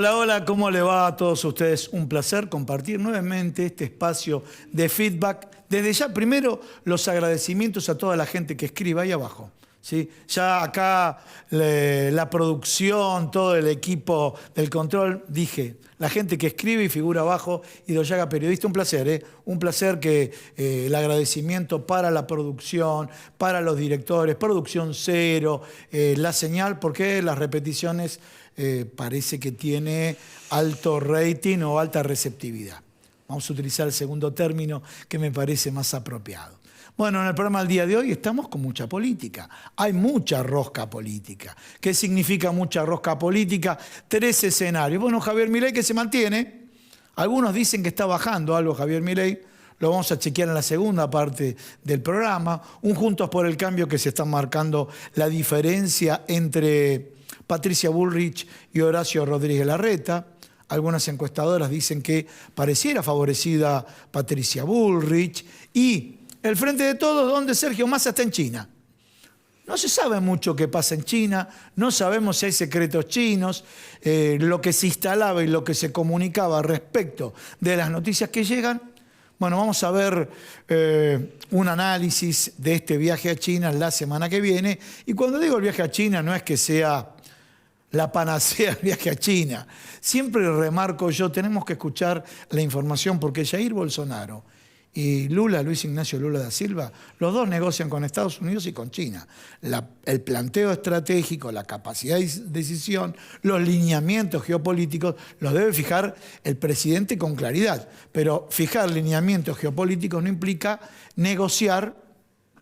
Hola, hola, ¿cómo le va a todos ustedes? Un placer compartir nuevamente este espacio de feedback. Desde ya, primero, los agradecimientos a toda la gente que escribe ahí abajo. ¿Sí? Ya acá la producción, todo el equipo del control, dije, la gente que escribe y figura abajo, Idoyaga Periodista, un placer, ¿eh? Un placer que el agradecimiento para la producción, para los directores, Producción Cero, la señal, porque las repeticiones parece que tiene alto rating o alta receptividad. Vamos a utilizar el segundo término que me parece más apropiado. Bueno, en el programa del día de hoy estamos con mucha política. Hay mucha rosca política. ¿Qué significa mucha rosca política? 3 escenarios. Bueno, Javier Milei que se mantiene. Algunos dicen que está bajando algo Javier Milei. Lo vamos a chequear en la segunda parte del programa. Un Juntos por el Cambio que se está marcando la diferencia entre Patricia Bullrich y Horacio Rodríguez Larreta. Algunas encuestadoras dicen que pareciera favorecida Patricia Bullrich. Y el Frente de Todos, donde Sergio Massa está en China. No se sabe mucho qué pasa en China, no sabemos si hay secretos chinos, lo que se instalaba y lo que se comunicaba respecto de las noticias que llegan. Bueno, vamos a ver un análisis de este viaje a China la semana que viene. Y cuando digo el viaje a China, no es que sea la panacea del viaje a China. Siempre remarco yo, tenemos que escuchar la información porque Jair Bolsonaro y Luis Ignacio Lula da Silva, los dos negocian con Estados Unidos y con China. El planteo estratégico, la capacidad de decisión, los lineamientos geopolíticos los debe fijar el presidente con claridad. Pero fijar lineamientos geopolíticos no implica negociar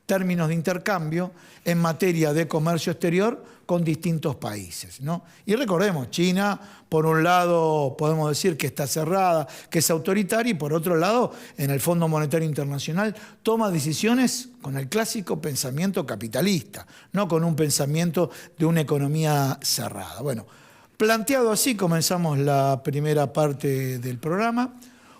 términos de intercambio en materia de comercio exterior con distintos países, ¿no? Y recordemos, China, por un lado, podemos decir que está cerrada, que es autoritaria, y por otro lado, en el Fondo Monetario Internacional, toma decisiones con el clásico pensamiento capitalista, no con un pensamiento de una economía cerrada. Bueno, planteado así, comenzamos la primera parte del programa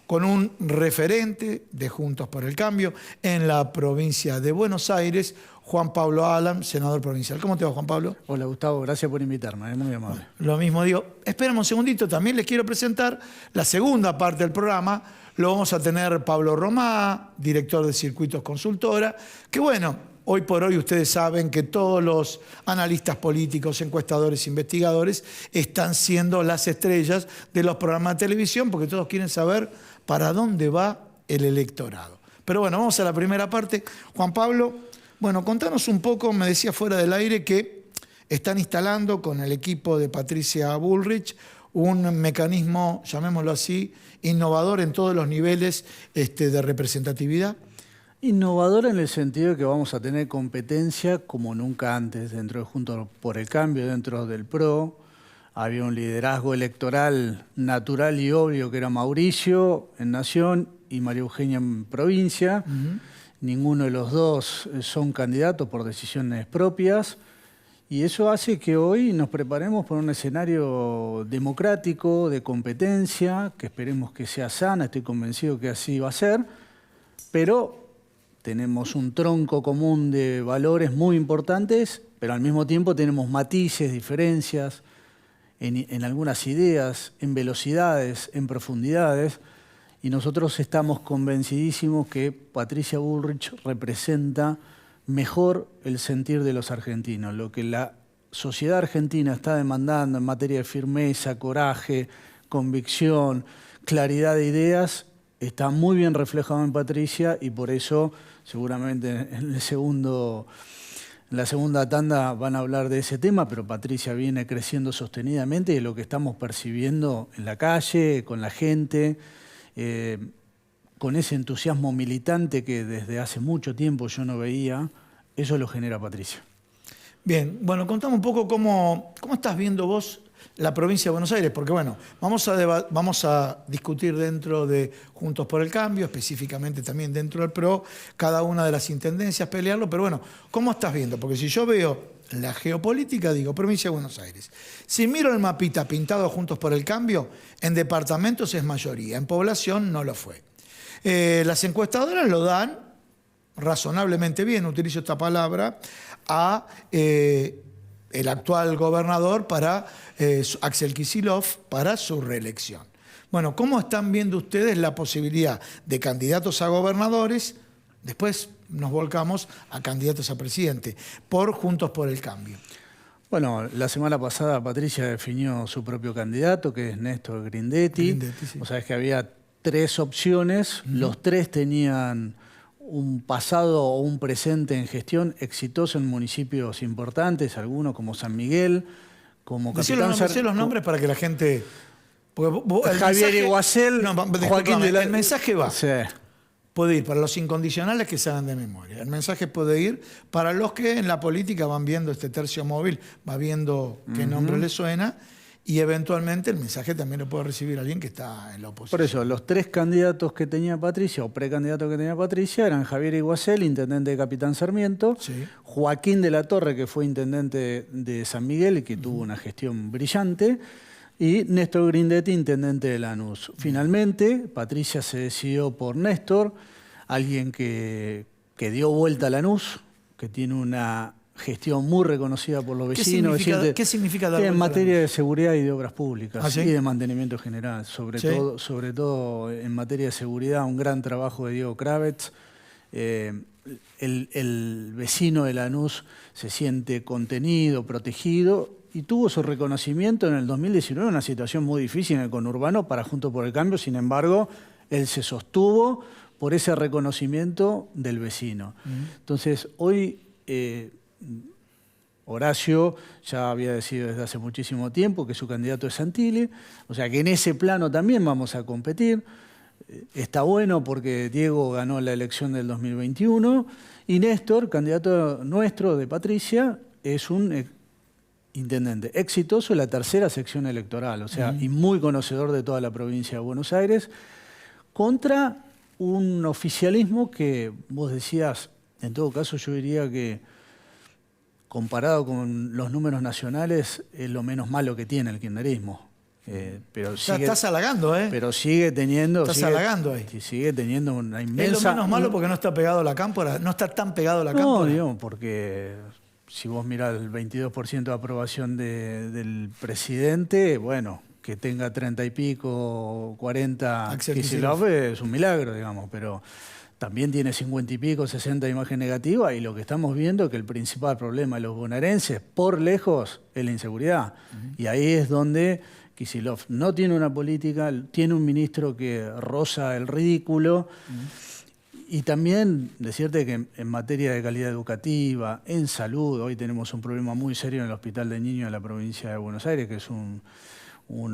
con un referente de Juntos por el Cambio en la provincia de Buenos Aires, Juan Pablo Alam, senador provincial. ¿Cómo te va, Juan Pablo? Hola, Gustavo. Gracias por invitarme. Es muy amable. Lo mismo digo. Esperamos un segundito. También les quiero presentar la segunda parte del programa. Lo vamos a tener Pablo Romá, director de Circuitos Consultora, que bueno, hoy por hoy ustedes saben que todos los analistas políticos, encuestadores, investigadores están siendo las estrellas de los programas de televisión porque todos quieren saber para dónde va el electorado. Pero bueno, vamos a la primera parte. Juan Pablo, bueno, contanos un poco, me decía fuera del aire que están instalando con el equipo de Patricia Bullrich un mecanismo, llamémoslo así, innovador en todos los niveles de representatividad. Innovador en el sentido de que vamos a tener competencia como nunca antes dentro de Juntos por el Cambio, dentro del PRO. Había un liderazgo electoral natural y obvio que era Mauricio en Nación y María Eugenia en Provincia. Ninguno de los dos son candidatos por decisiones propias. Y eso hace que hoy nos preparemos por un escenario democrático, de competencia, que esperemos que sea sana, estoy convencido que así va a ser, pero tenemos un tronco común de valores muy importantes, pero al mismo tiempo tenemos matices, diferencias en algunas ideas, en velocidades, en profundidades, y nosotros estamos convencidísimos que Patricia Bullrich representa mejor el sentir de los argentinos, lo que la sociedad argentina está demandando en materia de firmeza, coraje, convicción, claridad de ideas, está muy bien reflejado en Patricia y por eso seguramente en la segunda tanda van a hablar de ese tema, pero Patricia viene creciendo sostenidamente y lo que estamos percibiendo en la calle, con la gente, con ese entusiasmo militante que desde hace mucho tiempo yo no veía, eso lo genera Patricia. Bien, bueno, contame un poco cómo estás viendo vos la provincia de Buenos Aires, porque bueno, vamos a discutir dentro de Juntos por el Cambio, específicamente también dentro del PRO, cada una de las intendencias, pelearlo, pero bueno, ¿cómo estás viendo? Porque si yo veo la geopolítica, digo, provincia de Buenos Aires. Si miro el mapita pintado Juntos por el Cambio, en departamentos es mayoría, en población no lo fue. Las encuestadoras lo dan razonablemente bien, utilizo esta palabra, a el actual gobernador, para Axel Kicillof, para su reelección. Bueno, ¿cómo están viendo ustedes la posibilidad de candidatos a gobernadores? Después nos volcamos a candidatos a presidente, por Juntos por el Cambio. Bueno, la semana pasada Patricia definió su propio candidato, que es Néstor Grindetti. Sí. O sea, es que había 3 opciones, los 3 tenían un pasado o un presente en gestión exitoso en municipios importantes, algunos como San Miguel, como Capitán Decir los nombres para que la gente... Javier Iguacel, Joaquín de la... El mensaje va. Sí. Puede ir para los incondicionales que se hagan de memoria. El mensaje puede ir para los que en la política van viendo este tercio móvil, va viendo qué nombre le suena, y eventualmente el mensaje también lo puede recibir alguien que está en la oposición. Por eso, los 3 candidatos que tenía Patricia, o precandidatos que tenía Patricia, eran Javier Iguacel, intendente de Capitán Sarmiento, Sí. Joaquín de la Torre, que fue intendente de San Miguel y que tuvo una gestión brillante, y Néstor Grindetti, intendente de Lanús. Finalmente, Patricia se decidió por Néstor, alguien que dio vuelta a Lanús, que tiene una gestión muy reconocida por los vecinos. ¿Qué significa dar en vuelta a materia de seguridad y de obras públicas? ¿Ah, sí? Y de mantenimiento general. Sobre ¿Sí? todo en materia de seguridad, un gran trabajo de Diego Kravetz. El vecino de Lanús se siente contenido, protegido, y tuvo su reconocimiento en el 2019 en una situación muy difícil en el conurbano para Juntos por el Cambio. Sin embargo, él se sostuvo por ese reconocimiento del vecino. Entonces, hoy Horacio ya había decidido desde hace muchísimo tiempo que su candidato es Santilli, o sea que en ese plano también vamos a competir. Está bueno porque Diego ganó la elección del 2021 y Néstor, candidato nuestro de Patricia, es un intendente exitoso en la 3ª sección electoral, o sea, y muy conocedor de toda la provincia de Buenos Aires, contra un oficialismo que vos decías, en todo caso yo diría que comparado con los números nacionales es lo menos malo que tiene el kirchnerismo. Pero sigue, estás halagando, ¿eh? Pero sigue teniendo... Estás halagando ahí. Sigue teniendo una inmensa... Es lo menos malo porque no está pegado a la cámpora, no está tan pegado a la cámpora. No, digamos, porque si vos mirás el 22% de aprobación del presidente, bueno, que tenga 30 y pico, 40 Kicillof es un milagro, digamos, pero también tiene 50 y pico, 60 de imagen negativa, y lo que estamos viendo es que el principal problema de los bonaerenses, por lejos, es la inseguridad. Y ahí es donde Kicillof no tiene una política, tiene un ministro que roza el ridículo. Y también decirte que en materia de calidad educativa, en salud, hoy tenemos un problema muy serio en el Hospital de Niños de la provincia de Buenos Aires, que es un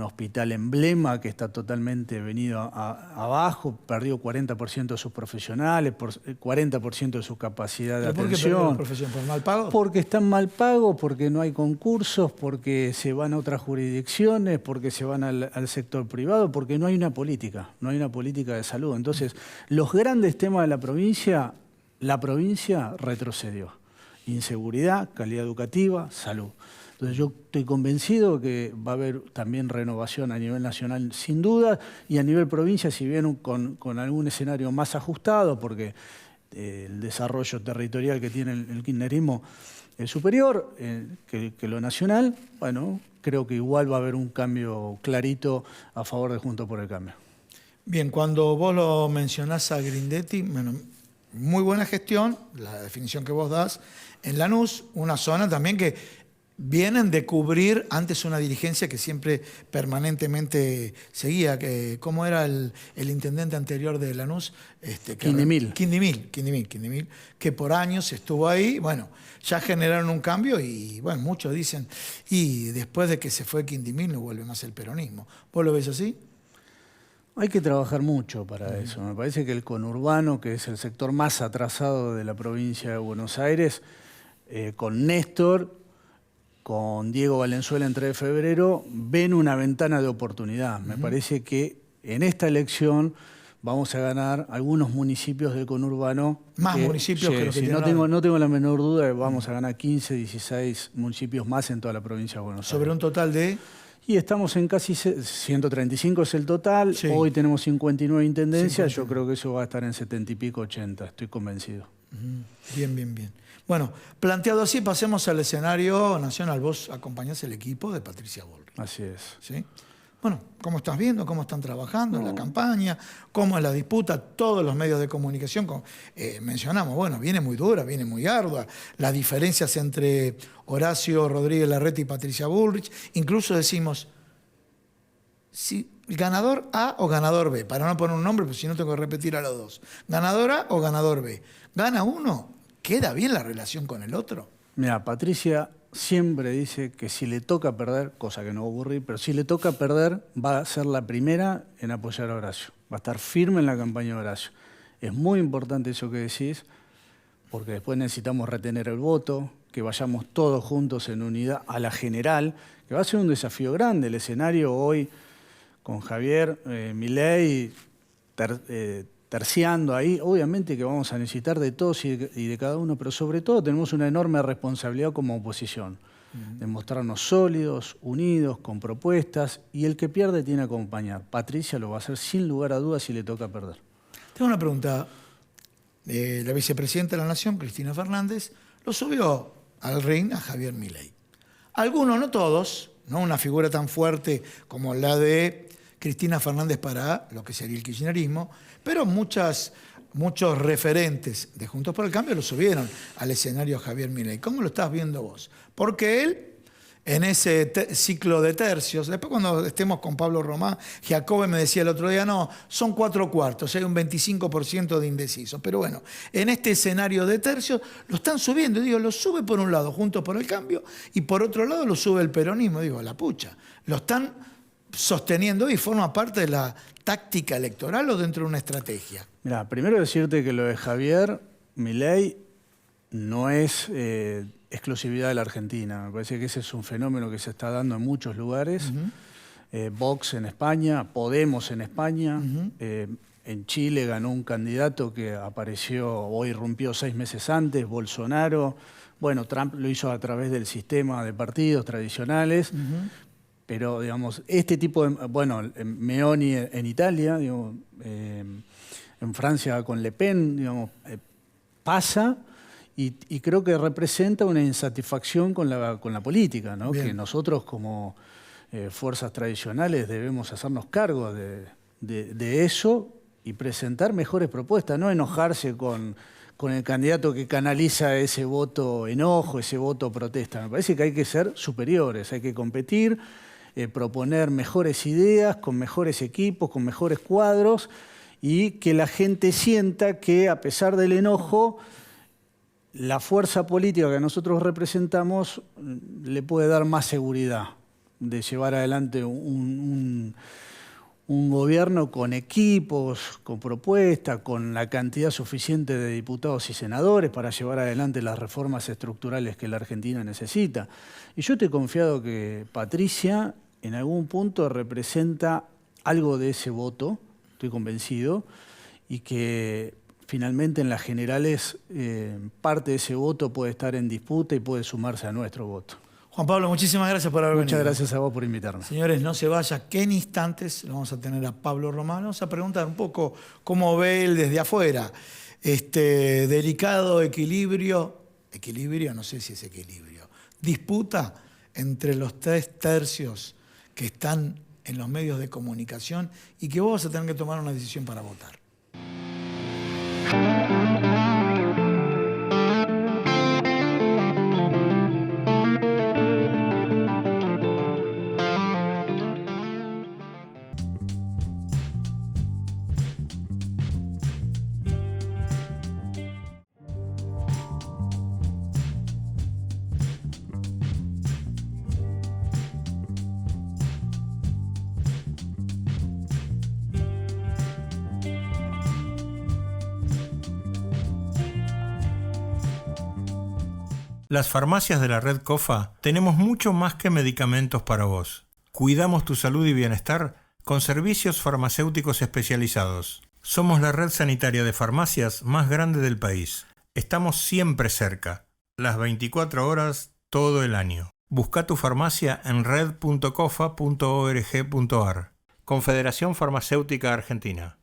hospital emblema que está totalmente venido abajo, perdió 40% de sus profesionales, 40% de su capacidad de atención. ¿Por qué perdió la profesión? ¿Por mal pago? Porque están mal pagos, porque no hay concursos, porque se van a otras jurisdicciones, porque se van al sector privado, porque no hay una política de salud. Entonces, los grandes temas de la provincia retrocedió. Inseguridad, calidad educativa, salud. Entonces yo estoy convencido que va a haber también renovación a nivel nacional sin duda y a nivel provincia, si bien con algún escenario más ajustado, porque el desarrollo territorial que tiene el kirchnerismo es superior que lo nacional, bueno, creo que igual va a haber un cambio clarito a favor de Juntos por el Cambio. Bien, cuando vos lo mencionás a Grindetti, bueno, muy buena gestión, la definición que vos das, en Lanús, una zona también que vienen de cubrir antes una dirigencia que siempre permanentemente seguía. ¿Cómo era el intendente anterior de Lanús? Quindimil, que por años estuvo ahí. Bueno, ya generaron un cambio y bueno, muchos dicen, y después de que se fue Quindimil no vuelve más el peronismo. ¿Vos lo ves así? Hay que trabajar mucho para eso. Me parece que el conurbano, que es el sector más atrasado de la provincia de Buenos Aires, con Néstor, con Diego Valenzuela en 3 de febrero, ven una ventana de oportunidad. Me parece que en esta elección vamos a ganar algunos municipios del conurbano. Más municipios que los que no tengo la menor duda de que vamos a ganar 15, 16 municipios más en toda la provincia de Buenos Aires. ¿Sobre un total de...? Y estamos en casi 135 es el total. Sí. Hoy tenemos 59 intendencias. 50. Yo creo que eso va a estar en 70 y pico, 80. Estoy convencido. Bien, bien, bien. Bueno, planteado así, pasemos al escenario nacional. Vos acompañás el equipo de Patricia Bullrich. Así es. ¿Sí? Bueno, ¿cómo estás viendo? ¿Cómo están trabajando en la campaña? ¿Cómo es la disputa? Todos los medios de comunicación mencionamos, bueno, viene muy dura, viene muy ardua. Las diferencias entre Horacio Rodríguez Larreta y Patricia Bullrich. Incluso decimos, si ganador A o ganador B, para no poner un nombre, porque si no tengo que repetir a los dos. Ganador A o ganador B. Gana uno, ¿queda bien la relación con el otro? Mira, Patricia siempre dice que si le toca perder, cosa que no va a ocurrir, pero si le toca perder, va a ser la primera en apoyar a Horacio. Va a estar firme en la campaña de Horacio. Es muy importante eso que decís, porque después necesitamos retener el voto, que vayamos todos juntos en unidad a la general, que va a ser un desafío grande. El escenario hoy con Javier Milei terciando ahí, obviamente que vamos a necesitar de todos y de cada uno, pero sobre todo tenemos una enorme responsabilidad como oposición, de mostrarnos sólidos, unidos, con propuestas, y el que pierde tiene que acompañar. Patricia lo va a hacer sin lugar a dudas si le toca perder. Tengo una pregunta. La vicepresidenta de la Nación, Cristina Fernández, lo subió al ring a Javier Milei. Algunos, no todos, no una figura tan fuerte como la de Cristina Fernández para lo que sería el kirchnerismo, pero muchos referentes de Juntos por el Cambio lo subieron al escenario Javier Milei. ¿Cómo lo estás viendo vos? Porque él, en ese ciclo de tercios, después cuando estemos con Pablo Román, Giacobbe me decía el otro día, no, son 4/4, hay un 25% de indecisos. Pero bueno, en este escenario de tercios lo están subiendo. Digo, lo sube por un lado Juntos por el Cambio y por otro lado lo sube el peronismo. Digo, la pucha, lo están sosteniendo y forma parte de la táctica electoral o dentro de una estrategia. Mira, primero decirte que lo de Javier Milei no es exclusividad de la Argentina. Me parece que ese es un fenómeno que se está dando en muchos lugares. Vox en España, Podemos en España. En Chile ganó un candidato que apareció o irrumpió 6 meses antes, Bolsonaro. Bueno, Trump lo hizo a través del sistema de partidos tradicionales. Pero, digamos, este tipo de... Bueno, Meoni en Italia, digamos, en Francia con Le Pen, digamos, pasa y creo que representa una insatisfacción con la política, ¿no? Que nosotros como fuerzas tradicionales debemos hacernos cargo de eso y presentar mejores propuestas, no enojarse con el candidato que canaliza ese voto enojo, ese voto protesta. Me parece que hay que ser superiores, hay que competir, proponer mejores ideas, con mejores equipos, con mejores cuadros, y que la gente sienta que, a pesar del enojo, la fuerza política que nosotros representamos le puede dar más seguridad de llevar adelante un gobierno con equipos, con propuestas, con la cantidad suficiente de diputados y senadores para llevar adelante las reformas estructurales que la Argentina necesita. Y yo te he confiado que Patricia en algún punto representa algo de ese voto, estoy convencido, y que finalmente en las generales parte de ese voto puede estar en disputa y puede sumarse a nuestro voto. Juan Pablo, muchísimas gracias por haber venido. Muchas gracias a vos por invitarme. Señores, no se vaya, que en instantes lo vamos a tener a Pablo Román. Vamos a preguntar un poco cómo ve él desde afuera este delicado equilibrio, no sé si es equilibrio, disputa entre los 3 tercios que están en los medios de comunicación y que vos vas a tener que tomar una decisión para votar. Las farmacias de la red COFA tenemos mucho más que medicamentos para vos. Cuidamos tu salud y bienestar con servicios farmacéuticos especializados. Somos la red sanitaria de farmacias más grande del país. Estamos siempre cerca, las 24 horas, todo el año. Busca tu farmacia en red.cofa.org.ar. Confederación Farmacéutica Argentina.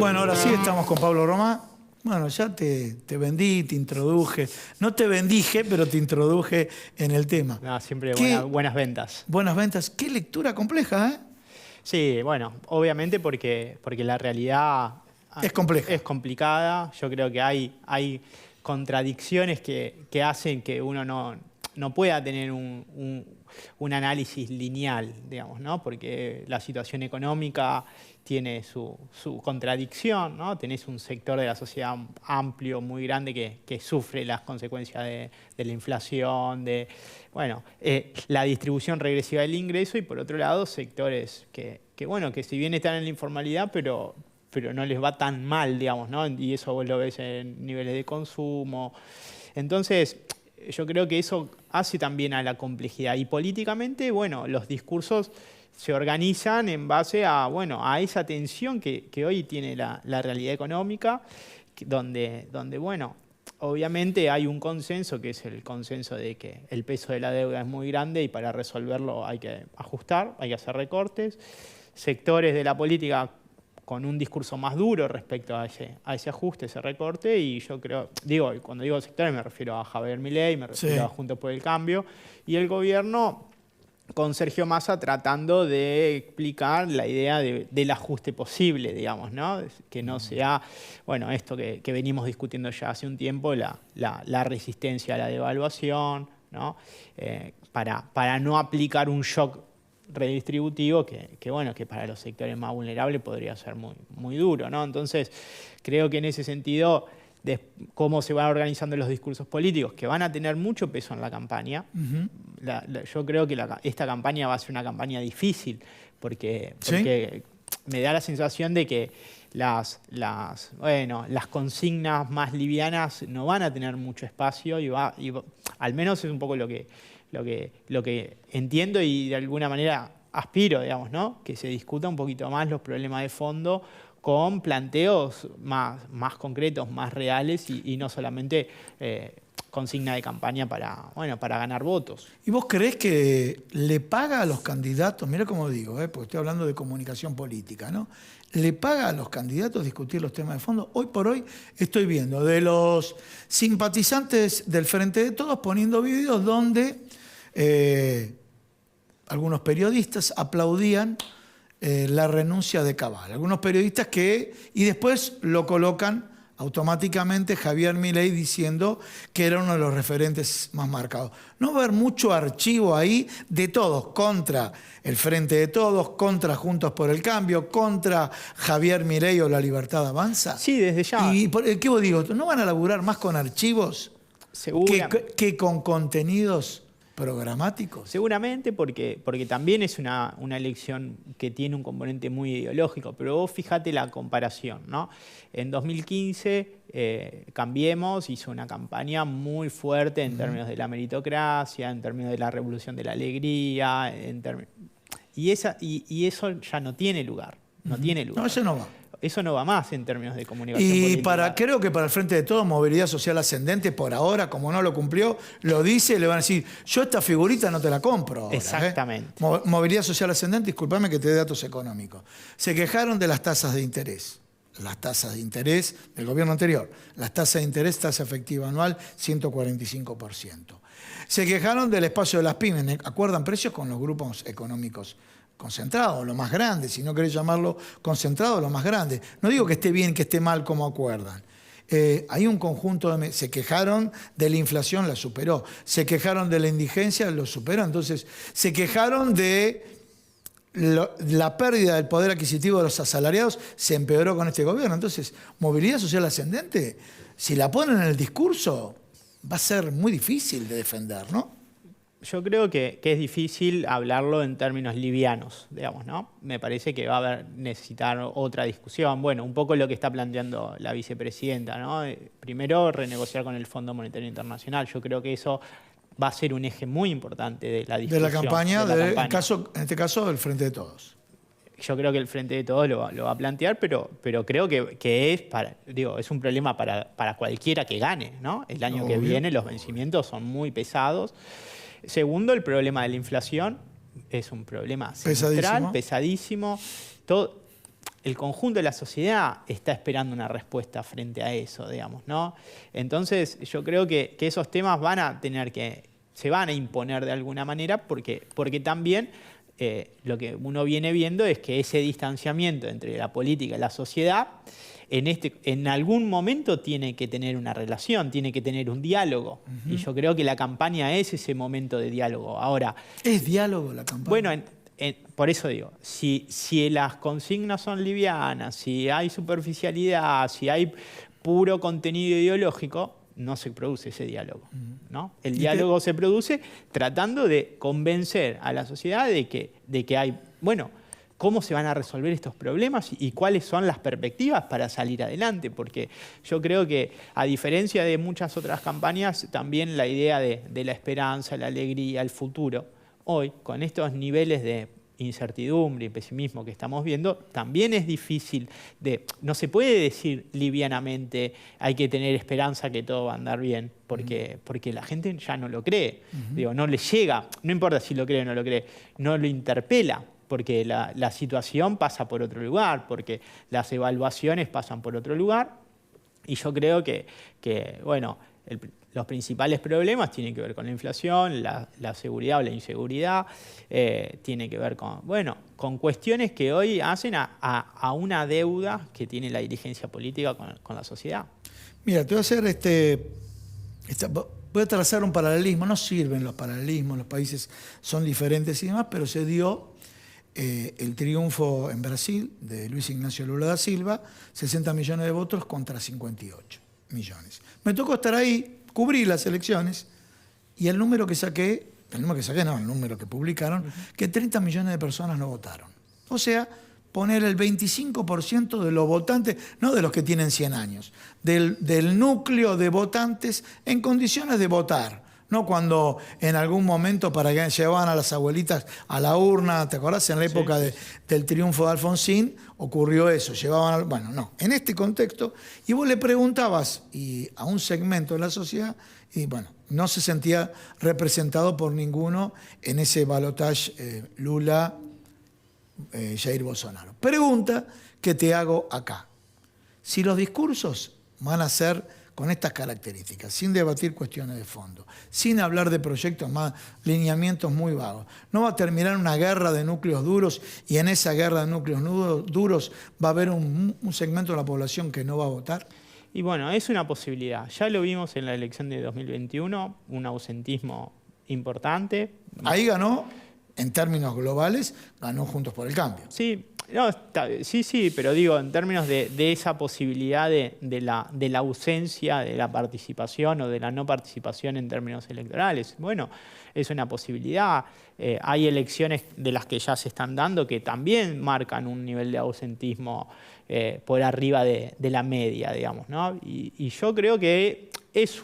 Bueno, ahora sí estamos con Pablo Romá. Bueno, ya te vendí, te introduje. No te bendije, pero te introduje en el tema. No, siempre buenas ventas. Buenas ventas. Qué lectura compleja, ¿eh? Sí, bueno, obviamente porque la realidad Es compleja. es complicada. Yo creo que hay contradicciones que hacen que uno no pueda tener un análisis lineal, digamos, ¿no? Porque la situación económica tiene su contradicción, ¿no? Tenés un sector de la sociedad amplio, muy grande, que sufre las consecuencias de la inflación, de la distribución regresiva del ingreso, y por otro lado sectores que si bien están en la informalidad, pero no les va tan mal, digamos, ¿no? Y eso vos lo ves en niveles de consumo. Entonces, yo creo que eso hace también a la complejidad. Y políticamente, los discursos se organizan en base a esa tensión que hoy tiene la realidad económica, donde obviamente hay un consenso, que es el consenso de que el peso de la deuda es muy grande y para resolverlo hay que ajustar, hay que hacer recortes. Sectores de la política con un discurso más duro respecto a ese ajuste, ese recorte, y yo creo, cuando digo sectores me refiero a Javier Milei, me refiero a Juntos por el Cambio, y el gobierno con Sergio Massa tratando de explicar la idea del ajuste posible, digamos, ¿no? Que no sea, esto que venimos discutiendo ya hace un tiempo, la resistencia a la devaluación, ¿no? Para no aplicar un shock redistributivo que para los sectores más vulnerables podría ser muy, muy duro, ¿no? Entonces, creo que en ese sentido, de cómo se van organizando los discursos políticos, que van a tener mucho peso en la campaña. Yo creo que esta campaña va a ser una campaña difícil, porque me da la sensación de que las consignas más livianas no van a tener mucho espacio, y al menos es un poco lo que entiendo y de alguna manera aspiro, digamos, ¿no? Que se discuta un poquito más los problemas de fondo con planteos más concretos, más reales, y no solamente consigna de campaña para ganar votos. ¿Y vos creés que le paga a los candidatos, mira cómo digo, porque estoy hablando de comunicación política, ¿no? ¿Le paga a los candidatos discutir los temas de fondo? Hoy por hoy estoy viendo de los simpatizantes del Frente de Todos poniendo videos donde algunos periodistas aplaudían la renuncia de Cabal. Algunos periodistas y después lo colocan automáticamente Javier Milei diciendo que era uno de los referentes más marcados. ¿No va a haber mucho archivo ahí de todos contra el Frente de Todos, contra Juntos por el Cambio, contra Javier Milei o La Libertad Avanza? Sí, desde ya. ¿Y qué vos digo? ¿No van a laburar más con archivos que con contenidos programáticos? Seguramente, porque también es una elección que tiene un componente muy ideológico, pero vos fíjate la comparación, ¿no? En 2015 Cambiemos hizo una campaña muy fuerte en términos de la meritocracia, en términos de la revolución de la alegría, y eso ya no tiene lugar. No tiene lugar. No, eso no va. Eso no va más en términos de comunicación política. Creo que para el Frente de Todos, Movilidad Social Ascendente, por ahora, como no lo cumplió, lo dice, le van a decir, yo esta figurita no te la compro ahora, Exactamente. Movilidad Social Ascendente, discúlpame que te dé datos económicos. Se quejaron de las tasas de interés. Las tasas de interés del gobierno anterior. Las tasas de interés, tasa efectiva anual, 145%. Se quejaron del espacio de las pymes. Acuerdan precios con los grupos económicos concentrado, lo más grande, si no querés llamarlo concentrado, lo más grande. No digo que esté bien, que esté mal, como acuerdan. Hay un conjunto se quejaron de la inflación, la superó. Se quejaron de la indigencia, lo superó. Entonces, se quejaron de la pérdida del poder adquisitivo de los asalariados, se empeoró con este gobierno. Entonces, Movilidad Social Ascendente, si la ponen en el discurso, va a ser muy difícil de defender, ¿no? Yo creo que es difícil hablarlo en términos livianos, digamos, ¿no? Me parece que va a necesitar otra discusión. Bueno, un poco lo que está planteando la vicepresidenta, ¿no? Primero, renegociar con el Fondo Monetario Internacional. Yo creo que eso va a ser un eje muy importante de la discusión. De la campaña, en este caso, del Frente de Todos. Yo creo que el Frente de Todos lo va a plantear, pero creo que es un problema para cualquiera que gane, ¿no? El año que viene los vencimientos son muy pesados. Segundo, el problema de la inflación es un problema central, pesadísimo. el conjunto de la sociedad está esperando una respuesta frente a eso, digamos, ¿no? Entonces, yo creo que esos temas se van a imponer de alguna manera porque también lo que uno viene viendo es que ese distanciamiento entre la política y la sociedad en algún momento tiene que tener una relación, tiene que tener un diálogo. Y yo creo que la campaña es ese momento de diálogo. Ahora, ¿es diálogo la campaña? bueno, por eso digo, si las consignas son livianas, si hay superficialidad, si hay puro contenido ideológico, no se produce ese diálogo, ¿no? El diálogo se produce tratando de convencer a la sociedad de que hay, bueno, cómo se van a resolver estos problemas y cuáles son las perspectivas para salir adelante, porque yo creo que, a diferencia de muchas otras campañas, también la idea de la esperanza, la alegría, el futuro, hoy, con estos niveles de incertidumbre y pesimismo que estamos viendo, también es difícil no se puede decir livianamente hay que tener esperanza que todo va a andar bien, porque la gente ya no lo cree. Digo, no le llega, no importa si lo cree o no lo cree, no lo interpela, porque la situación pasa por otro lugar, porque las evaluaciones pasan por otro lugar, y yo creo que bueno, los principales problemas tienen que ver con la inflación, la seguridad o la inseguridad, tiene que ver con cuestiones que hoy hacen a una deuda que tiene la dirigencia política con la sociedad. Mira, te voy a hacer voy a trazar un paralelismo. No sirven los paralelismos, los países son diferentes y demás, pero se dio el triunfo en Brasil de Luis Ignacio Lula da Silva, 60 millones de votos contra 58 millones. Me tocó estar ahí, cubrir las elecciones, y el número que publicaron, que 30 millones de personas no votaron. O sea, poner el 25% de los votantes, no de los que tienen 100 años, del núcleo de votantes en condiciones de votar. No cuando en algún momento para que llevaban a las abuelitas a la urna, ¿te acordás? En la época del triunfo de Alfonsín ocurrió eso, bueno, no, en este contexto, y vos le preguntabas a un segmento de la sociedad, y bueno, no se sentía representado por ninguno en ese balotaje Lula, Jair Bolsonaro. Pregunta que te hago acá. Si los discursos van a ser con estas características, sin debatir cuestiones de fondo, sin hablar de proyectos más, lineamientos muy vagos, ¿no va a terminar una guerra de núcleos duros y en esa guerra de núcleos duros va a haber un segmento de la población que no va a votar? Y bueno, es una posibilidad. Ya lo vimos en la elección de 2021, un ausentismo importante. Ahí ganó, en términos globales, ganó Juntos por el Cambio. Sí. No, sí, pero digo, en términos de esa posibilidad de la ausencia de la participación o de la no participación en términos electorales. Bueno, es una posibilidad. Hay elecciones de las que ya se están dando que también marcan un nivel de ausentismo por arriba de la media, digamos, ¿no? Y yo creo que es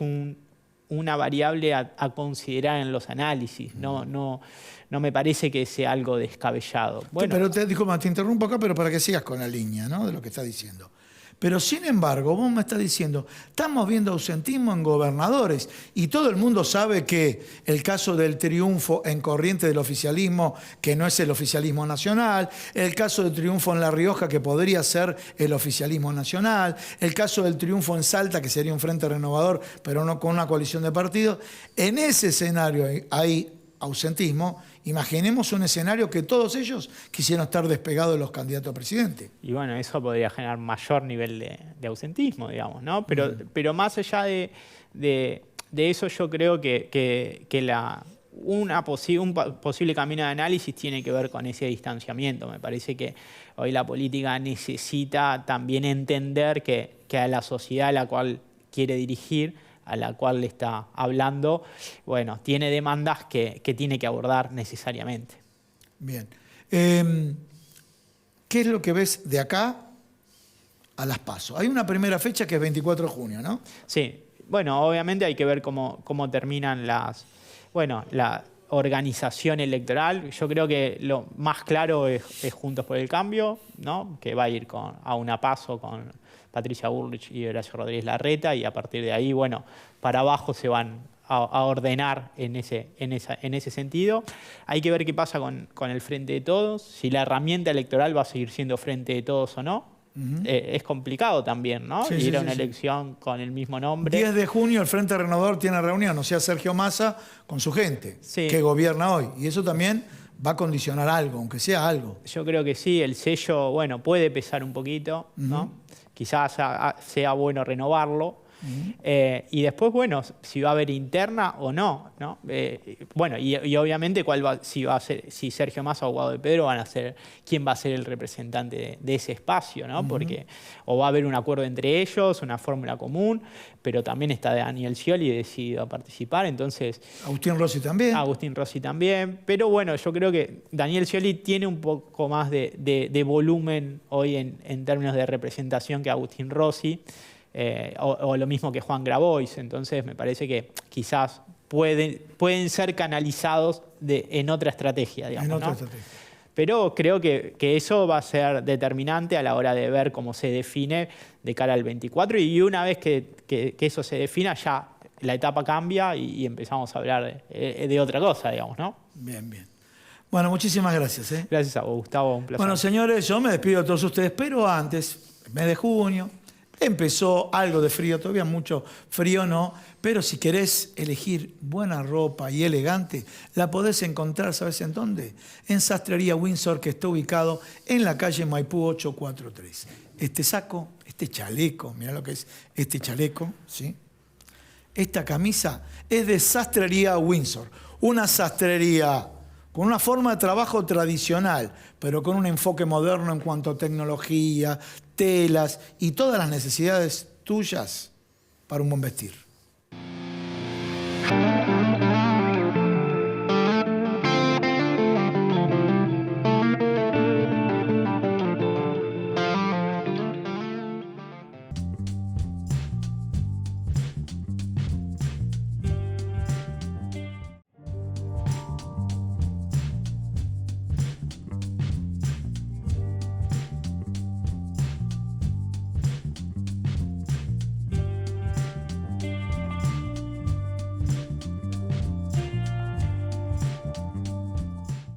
una variable a considerar en los análisis, no me parece que sea algo descabellado. Bueno, pero te interrumpo acá, pero para que sigas con la línea, ¿no?, de lo que estás diciendo. Pero sin embargo, vos me estás diciendo, estamos viendo ausentismo en gobernadores y todo el mundo sabe que el caso del triunfo en Corrientes del oficialismo, que no es el oficialismo nacional, el caso del triunfo en La Rioja, que podría ser el oficialismo nacional, el caso del triunfo en Salta, que sería un frente renovador, pero no con una coalición de partidos. En ese escenario hay ausentismo. Imaginemos un escenario que todos ellos quisieran estar despegados de los candidatos a presidente. Y bueno, eso podría generar mayor nivel de ausentismo, digamos, ¿no? Pero más allá de eso, yo creo que un posible camino de análisis tiene que ver con ese distanciamiento. Me parece que hoy la política necesita también entender que a la sociedad a la cual quiere dirigir, a la cual le está hablando, bueno, tiene demandas que tiene que abordar necesariamente. Bien. ¿Qué es lo que ves de acá a las PASO? Hay una primera fecha que es 24 de junio, ¿no? Sí. Bueno, obviamente hay que ver cómo terminan la organización electoral. Yo creo que lo más claro es Juntos por el Cambio, ¿no?, que va a ir a una PASO con Patricia Bullrich y Horacio Rodríguez Larreta, y a partir de ahí, bueno, para abajo se van a ordenar en ese sentido. Hay que ver qué pasa con el Frente de Todos, si la herramienta electoral va a seguir siendo Frente de Todos o no. Es complicado también, ¿no? Sí, Ir a sí, una sí. elección con el mismo nombre. 10 de junio el Frente Renovador tiene reunión, o sea, Sergio Massa con su gente, Sí. que gobierna hoy. Y eso también va a condicionar algo, aunque sea algo. Yo creo que sí, el sello, bueno, puede pesar un poquito, ¿no? Quizás sea bueno renovarlo. Y después, bueno, si va a haber interna o no, ¿no? Bueno, y obviamente si Sergio Massa o Guado de Pedro van a ser, quién va a ser el representante de ese espacio, ¿no? Porque o va a haber un acuerdo entre ellos, una fórmula común, pero también está Daniel Scioli decidido a participar, entonces Agustín Rossi también. Agustín Rossi también, pero bueno, yo creo que Daniel Scioli tiene un poco más de volumen hoy en términos de representación que Agustín Rossi. O lo mismo que Juan Grabois, entonces me parece que quizás pueden ser canalizados en otra estrategia, digamos, En otra ¿no? estrategia. Pero creo que eso va a ser determinante a la hora de ver cómo se define de cara al 24 y una vez que eso se defina ya la etapa cambia y empezamos a hablar de otra cosa, digamos, ¿no? Bien, bien. Bueno, muchísimas gracias. Gracias a vos, Gustavo, un placer. Bueno, señores, yo me despido de todos ustedes, pero antes, el mes de junio, empezó algo de frío, todavía mucho frío no, pero si querés elegir buena ropa y elegante, la podés encontrar, ¿sabes en dónde? En Sastrería Windsor, que está ubicado en la calle Maipú 843. Este saco, este chaleco, mirá lo que es este chaleco, ¿sí? Esta camisa es de Sastrería Windsor, una sastrería con una forma de trabajo tradicional, pero con un enfoque moderno en cuanto a tecnología, telas y todas las necesidades tuyas para un buen vestir.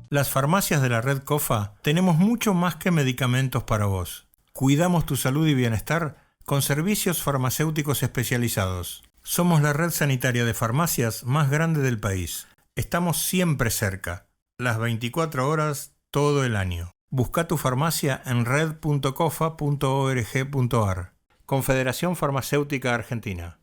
Las farmacias de la red COFA tenemos mucho más que medicamentos para vos. Cuidamos tu salud y bienestar con servicios farmacéuticos especializados. Somos la red sanitaria de farmacias más grande del país. Estamos siempre cerca, las 24 horas, todo el año. Busca tu farmacia en red.cofa.org.ar. Confederación Farmacéutica Argentina.